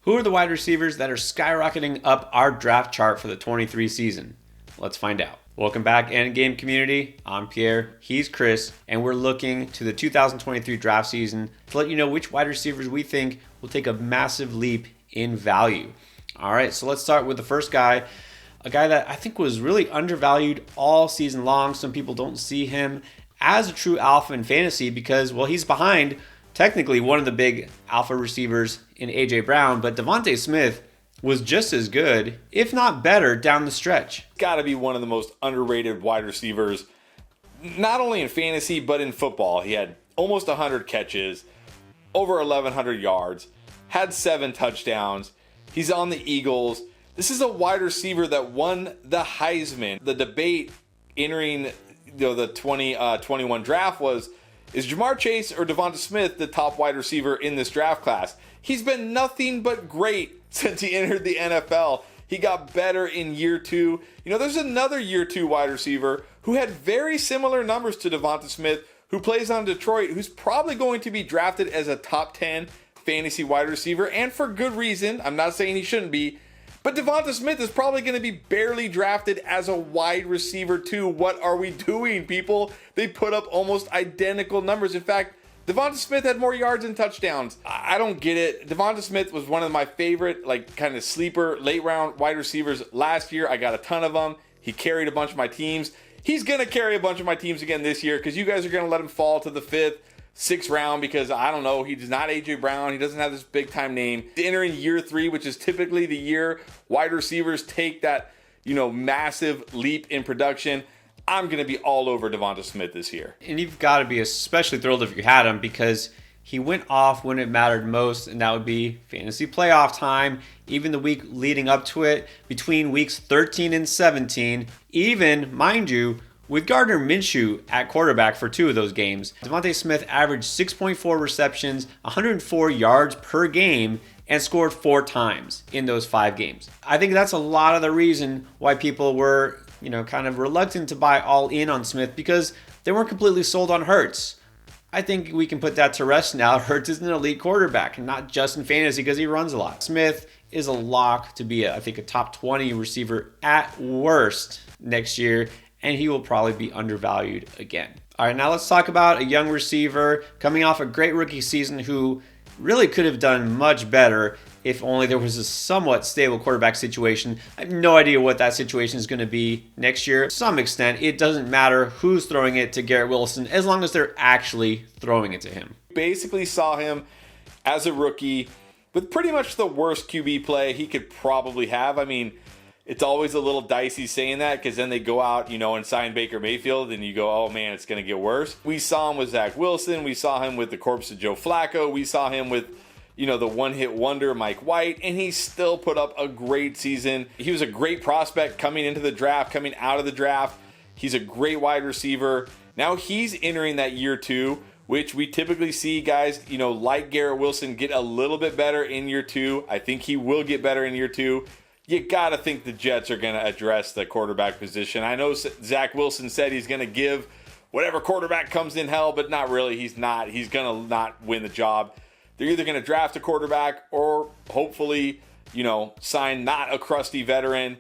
Who are the wide receivers that are skyrocketing up our draft chart for the 23 season? Let's find out. Welcome back, Endgame community. I'm Pierre, he's Chris, and we're looking to the 2023 draft season to let you know which wide receivers we think will take a massive leap in value. All right, so let's start with the first guy, a guy that I think was really undervalued all season long. Some people don't see him as a true alpha in fantasy because, well, he's behind technically one of the big alpha receivers in A.J. Brown, but Devonta Smith was just as good, if not better, down the stretch. Got to be one of the most underrated wide receivers, not only in fantasy, but in football. He had almost 100 catches, over 1,100 yards, had 7 touchdowns. He's on the Eagles. This is a wide receiver that won the Heisman. The debate entering the 2021 draft was, is Jamar Chase or Devonta Smith the top wide receiver in this draft class? He's been nothing but great since he entered the NFL. He got better in year 2. There's another year 2 wide receiver who had very similar numbers to Devonta Smith, who plays on Detroit, who's probably going to be drafted as a top 10 fantasy wide receiver, and for good reason. I'm not saying he shouldn't be, but Devonta Smith is probably going to be barely drafted as a wide receiver too. What are we doing, people? They put up almost identical numbers. In fact, Devonta Smith had more yards and touchdowns. I don't get it. Devonta Smith was one of my favorite, kind of sleeper late round wide receivers last year. I got a ton of them. He carried a bunch of my teams. He's going to carry a bunch of my teams again this year because you guys are going to let him fall to the 5th, 6th round because, I don't know, he's not A.J. Brown. He doesn't have this big-time name. Entering year 3, which is typically the year wide receivers take that, massive leap in production, I'm going to be all over Devonta Smith this year. And you've got to be especially thrilled if you had him because he went off when it mattered most, and that would be fantasy playoff time, even the week leading up to it, between weeks 13 and 17, even, mind you, with Gardner Minshew at quarterback for 2 of those games. Devonta Smith averaged 6.4 receptions, 104 yards per game, and scored 4 times in those 5 games. I think that's a lot of the reason why people were, kind of reluctant to buy all in on Smith because they weren't completely sold on Hurts. I think we can put that to rest now. Hurts is an elite quarterback, and not just in fantasy because he runs a lot. Smith is a lock to be, I think, a top 20 receiver at worst next year, and he will probably be undervalued again. All right, now let's talk about a young receiver coming off a great rookie season who really could have done much better if only there was a somewhat stable quarterback situation. I have no idea what that situation is going to be next year. To some extent, it doesn't matter who's throwing it to Garrett Wilson as long as they're actually throwing it to him. Basically saw him as a rookie with pretty much the worst QB play he could probably have. I mean, it's always a little dicey saying that because then they go out, and sign Baker Mayfield and you go, oh man, it's going to get worse. We saw him with Zach Wilson. We saw him with the corpse of Joe Flacco. We saw him with, the one-hit wonder Mike White, and he still put up a great season. He was a great prospect coming into the draft, coming out of the draft. He's a great wide receiver. Now he's entering that year 2, which we typically see guys, like Garrett Wilson get a little bit better in year 2. I think he will get better in year 2. You got to think the Jets are going to address the quarterback position. I know Zach Wilson said he's going to give whatever quarterback comes in hell, but not really. He's not. He's going to not win the job. They're either going to draft a quarterback or hopefully, sign not a crusty veteran.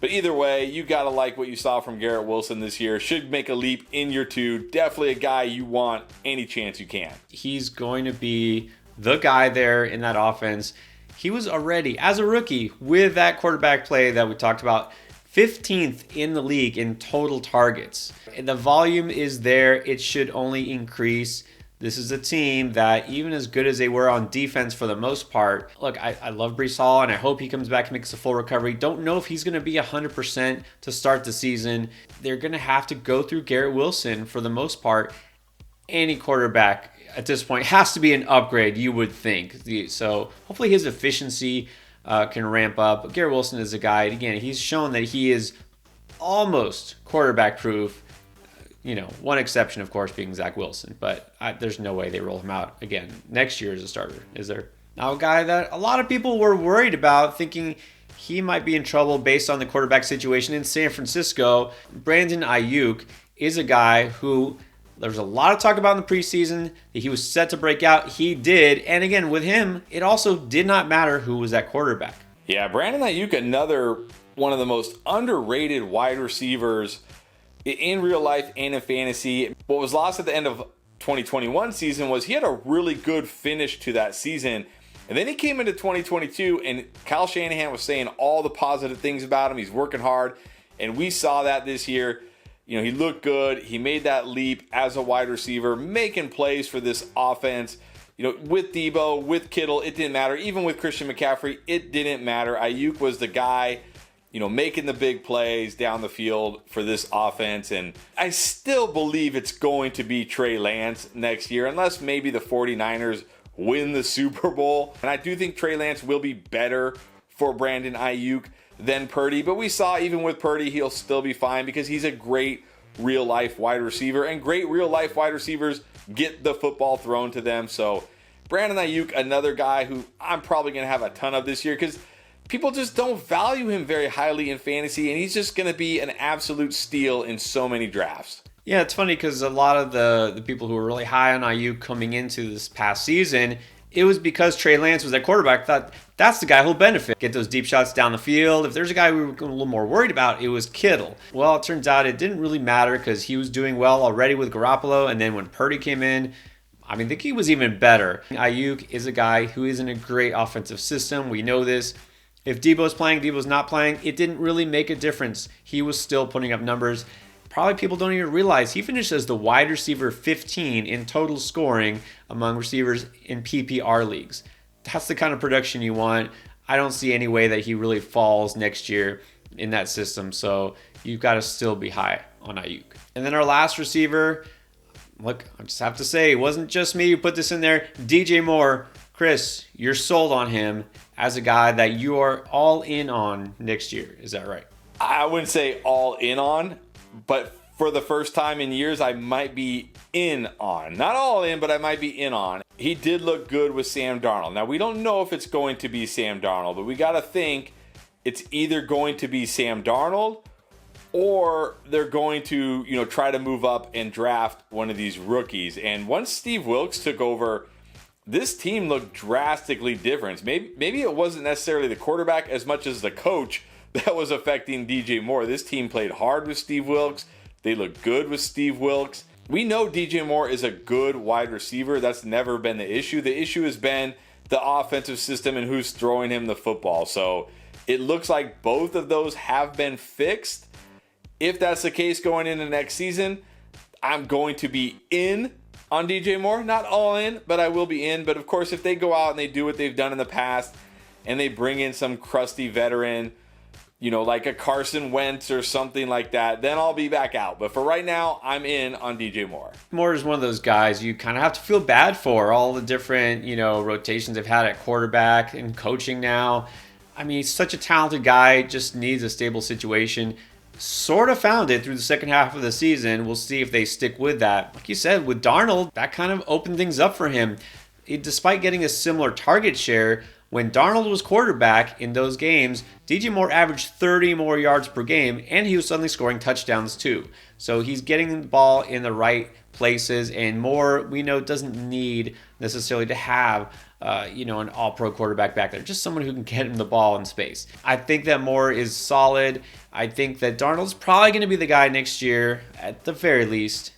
But either way, you got to like what you saw from Garrett Wilson this year. Should make a leap in year 2. Definitely a guy you want any chance you can. He's going to be the guy there in that offense. He was already, as a rookie, with that quarterback play that we talked about, 15th in the league in total targets. And the volume is there. It should only increase. This is a team that, even as good as they were on defense for the most part, look, I love Breece Hall, and I hope he comes back and makes a full recovery. Don't know if he's going to be 100% to start the season. They're going to have to go through Garrett Wilson for the most part. Any quarterback at this point has to be an upgrade, you would think. So hopefully his efficiency can ramp up. Garrett Wilson is a guy, again, he's shown that he is almost quarterback proof. One exception, of course, being Zach Wilson. But there's no way they roll him out again next year as a starter, is there? Now, a guy that a lot of people were worried about, thinking he might be in trouble based on the quarterback situation in San Francisco, Brandon Aiyuk, is a guy who There was a lot of talk about in the preseason that he was set to break out. He did. And again, with him, it also did not matter who was at quarterback. Yeah, Brandon Aiyuk, another one of the most underrated wide receivers in real life and in fantasy. What was lost at the end of 2021 season was he had a really good finish to that season. And then he came into 2022 and Kyle Shanahan was saying all the positive things about him. He's working hard. And we saw that this year. He looked good. He made that leap as a wide receiver, making plays for this offense. With Debo, with Kittle, it didn't matter. Even with Christian McCaffrey, it didn't matter. Aiyuk was the guy, making the big plays down the field for this offense. And I still believe it's going to be Trey Lance next year, unless maybe the 49ers win the Super Bowl. And I do think Trey Lance will be better for Brandon Aiyuk than Purdy, but we saw even with Purdy, he'll still be fine because he's a great real-life wide receiver, and great real-life wide receivers get the football thrown to them. So Brandon Aiyuk, another guy who I'm probably going to have a ton of this year because people just don't value him very highly in fantasy, and he's just going to be an absolute steal in so many drafts. Yeah, it's funny because a lot of the people who were really high on Aiyuk coming into this past season, it was because Trey Lance was at quarterback. Thought that's the guy who'll benefit. Get those deep shots down the field. If there's a guy we were a little more worried about, it was Kittle. Well, it turns out it didn't really matter because he was doing well already with Garoppolo. And then when Purdy came in, I think he was even better. Aiyuk is a guy who is in a great offensive system. We know this. If Debo's playing, Debo's not playing, it didn't really make a difference. He was still putting up numbers. Probably people don't even realize he finished as the wide receiver 15 in total scoring among receivers in PPR leagues. That's the kind of production you want. I don't see any way that he really falls next year in that system. So you've got to still be high on Aiyuk. And then our last receiver, look, I just have to say, it wasn't just me who put this in there. DJ Moore. Chris, you're sold on him as a guy that you are all in on next year. Is that right? I wouldn't say all in on, but for the first time in years, I might be in on. Not all in, but I might be in on. He did look good with Sam Darnold. Now, we don't know if it's going to be Sam Darnold, but we got to think it's either going to be Sam Darnold or they're going to, try to move up and draft one of these rookies. And once Steve Wilks took over, this team looked drastically different. Maybe it wasn't necessarily the quarterback as much as the coach that was affecting DJ Moore. This team played hard with Steve Wilks. They looked good with Steve Wilks. We know DJ Moore is a good wide receiver. That's never been the issue. The issue has been the offensive system and who's throwing him the football. So it looks like both of those have been fixed. If that's the case going into next season, I'm going to be in on DJ Moore. Not all in, but I will be in. But of course, if they go out and they do what they've done in the past and they bring in some crusty veteran, like a Carson Wentz or something like that, then I'll be back out. But for right now, I'm in on DJ Moore. Moore is one of those guys you kind of have to feel bad for. All the different, rotations they've had at quarterback and coaching now. He's such a talented guy, just needs a stable situation. Sort of found it through the second half of the season. We'll see if they stick with that. Like you said, with Darnold, that kind of opened things up for him. Despite getting a similar target share, when Darnold was quarterback in those games, DJ Moore averaged 30 more yards per game, and he was suddenly scoring touchdowns too. So he's getting the ball in the right places, and Moore, we know, doesn't need necessarily to have an all-pro quarterback back there. Just someone who can get him the ball in space. I think that Moore is solid. I think that Darnold's probably going to be the guy next year, at the very least.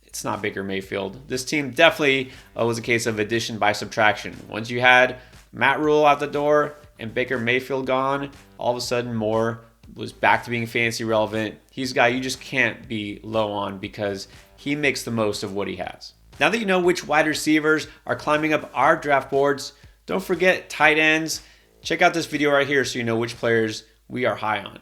It's not Baker Mayfield. This team definitely was a case of addition by subtraction. Once you had Matt Rule out the door and Baker Mayfield gone, all of a sudden Moore was back to being fantasy relevant. He's a guy you just can't be low on because he makes the most of what he has. Now that you know which wide receivers are climbing up our draft boards, don't forget tight ends. Check out this video right here so you know which players we are high on.